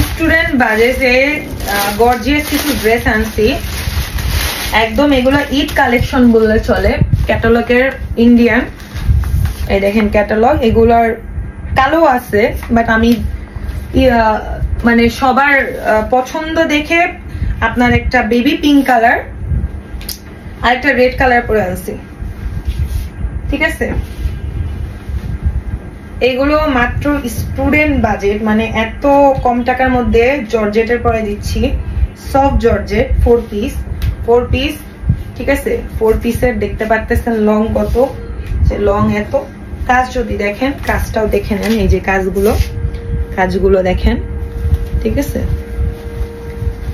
Student বাজেটে gorgeous কিছু dress আনছি একদম। এগুলো ঈদ কালেকশন বললে চলে, ক্যাটালগের ইন্ডিয়ান। এই দেখেন ক্যাটালগ, এগুলোর কালো আছে বাট আমি মানে সবার পছন্দ দেখে আপনার একটা বেবি পিঙ্ক কালার আর একটা রেড কালার পরে আনছি, ঠিক আছে। এগুলো মাত্র স্টুডেন্ট বাজেট, মানে এত কম টাকার মধ্যে জর্জেটের পরে দিচ্ছি, সফট জর্জেট 4 পিস, ঠিক আছে। 4 পিসের দেখতে পারতেছেন লং কত, লং এত। কাজ যদি দেখেন, কাজটাও দেখে নেন, এই যে কাজগুলো দেখেন, ঠিক আছে।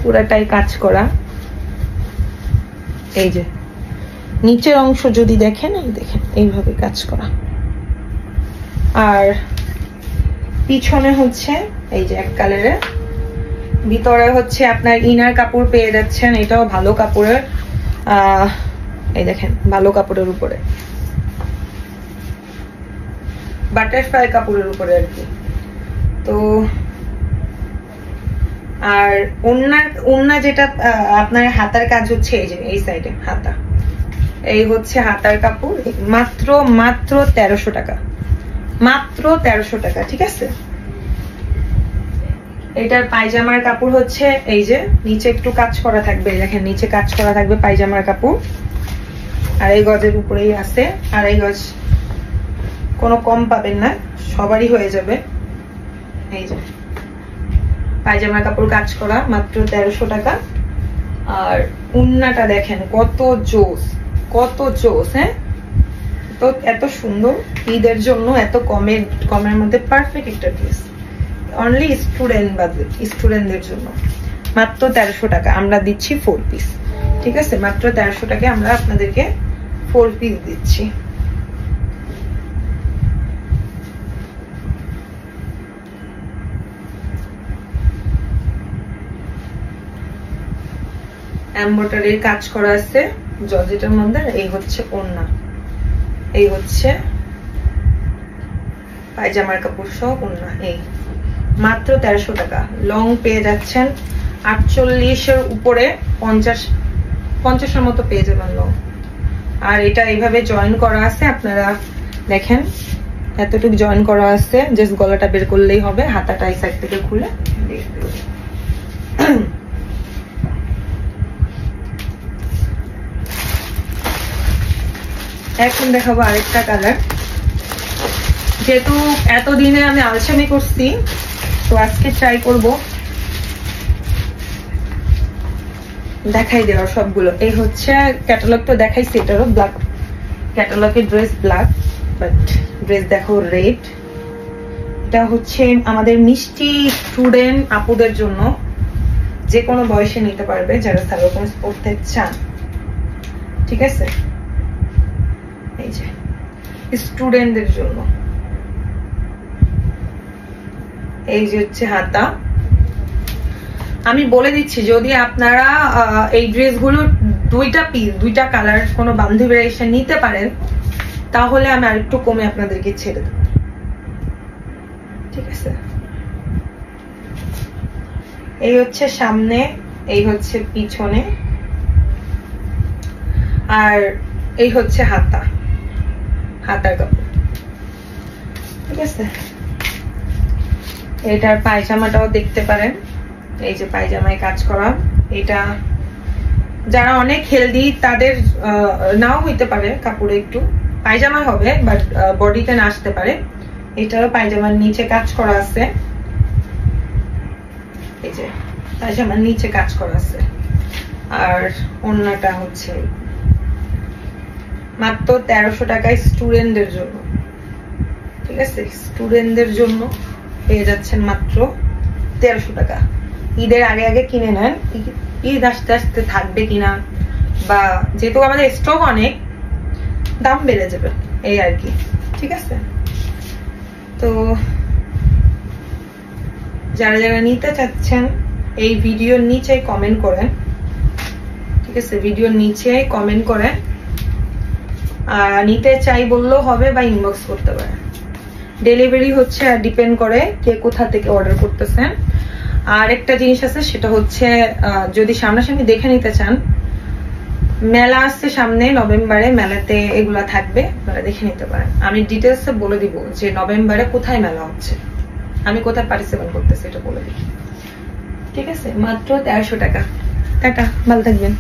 পুরাটাই কাজ করা, এই যে নিচের অংশ যদি দেখেন, এই দেখেন এইভাবে কাজ করা। আর পিছনে হচ্ছে এই যে এক কালারের, ভিতরে হচ্ছে আপনার ইনার কাপড় পেয়ে যাচ্ছেন, এটাও ভালো কাপড়ের। এই দেখেন ভালো কাপড়ের উপরে, বাটারফ্লাই কাপড়ের উপরে আর কি। তো আর ওন্না যেটা আপনার হাতার কাজ হচ্ছে এই যে এই সাইডে হাতা, এই হচ্ছে হাতার কাপড়। মাত্র 1300 টাকা, মাত্র 1300 টাকা, ঠিক আছে। এটার পায়জামার কাপড় হচ্ছে এই যে নিচে একটু কাজ করা থাকবে, দেখেন নিচে কাজ করা থাকবে পায়জামার কাপড়। আড়াই গজের উপরেই আছে, আড়াই গজ, কোনো কম পাবেন না, সবারই হয়ে যাবে। এই যে পায়জামার কাপড় কাজ করা, মাত্র 1300 টাকা। আর উন্নাটা দেখেন কত জোস, কত জোস, হ্যাঁ। তো এত সুন্দর ঈদের জন্য এত কমের মধ্যে পারফেক্ট একটা ড্রেস, অনলি স্টুডেন্ট বাজেট, স্টুডেন্টদের জন্য মাত্র 1300 টাকা আমরা দিচ্ছি 4 পিস, ঠিক আছে। মাত্র 1300 টাকায় আমরা আপনাদেরকে 4 পিস দিচ্ছি। এমব্রয়ডারির কাজ করা আছে জর্জেটের মধ্যে। এই হচ্ছে ওড়না, এই হচ্ছে পায়জামার কাপড় সহ ওড়না। এই মাত্র 1300 টাকা। লং পেয়ে যাচ্ছেন 48-এর উপরে, 50-এর মতো পেয়ে যাবেন লং। আর এটা এইভাবে জয়েন করা আছে, আপনারা দেখেন এতটুকু জয়েন করা আছে, জাস্ট গলাটা বের করলেই হবে, হাতাটা এই সাইড থেকে খুলে। এখন দেখাবো আরেকটা কালার। যেহেতু এতদিনে আমি আলসামি করছি, তো আজকে ট্রাই করব দেখাই দেওয়ার সবগুলো। এই হচ্ছে ক্যাটালগ, তো দেখাইছি, এটারও ব্ল্যাক ক্যাটালগের ড্রেস, ব্ল্যাক বাট ড্রেস দেখো রেড। এটা হচ্ছে আমাদের মিষ্টি স্টুডেন্ট আপুদের জন্য, যে কোনো বয়সে নিতে পারবে যারা সালোয়ার কামিজ পরতে চান, ঠিক আছে। এই যে স্টুডেন্টদের জন্য, এই যে হচ্ছে হাতা। আমি বলে দিচ্ছি, যদি আপনারা এই ড্রেসগুলো দুইটা পিস, দুইটা কালার কোনো বান্ধবীরা এসে নিতে পারেন, তাহলে আমি আরেকটু কমে আপনাদেরকে ছেড়ে দেব, ঠিক আছে। এই হচ্ছে সামনে, এই হচ্ছে পিছনে, আর এই হচ্ছে হাতা, হাতার কাপড়, ঠিক আছে। এটার পায়জামাটাও দেখতে পারেন, এই যে পায়জামায় কাজ করা। এটা যারা অনেক হেলদি তাদের নাও হইতে পারে, কাপড়ে একটু পায়জামা হবে বাট বডিতে না আসতে পারে। এটারও পায়জামার নিচে কাজ করা আছে, এই যে পায়জামার নিচে কাজ করা আছে। আর ওড়নাটা হচ্ছে মাত্র 1300 টাকায় স্টুডেন্টদের জন্য, ঠিক আছে। স্টুডেন্টদের জন্য পেয়ে যাচ্ছেন মাত্র 1300 টাকা। ঈদের আগে আগে কিনে নেন, ঈদ আস্তে আস্তে থাকবে কিনা, বা যেহেতু আমাদের স্টক অনেক, দাম বেড়ে যাবে, এই আর কি, ঠিক আছে। তো যারা যারা নিতে চাচ্ছেন এই ভিডিওর নিচে কমেন্ট করেন, ঠিক আছে। ভিডিওর নিচে কমেন্ট করেন, নিতে চাই বললেও হবে বা ইনবক্স করতে পারেন। ডেলিভারি হচ্ছে আর ডিপেন্ড করে কে কোথা থেকে অর্ডার করতেছেন। আর একটা জিনিস আছে, সেটা হচ্ছে যদি সামনাসামনি দেখে নিতে চান, মেলা আসছে সামনে নভেম্বরে, মেলাতে এগুলা থাকবে, আপনারা দেখে নিতে পারেন। আমি ডিটেলসে বলে দিব যে নভেম্বরে কোথায় মেলা হচ্ছে, আমি কোথায় পার্টিসিপেট করতেছি এটা বলে দিব। ঠিক আছে, মাত্র 1300 টাকা। টাকা, ভালো থাকবেন।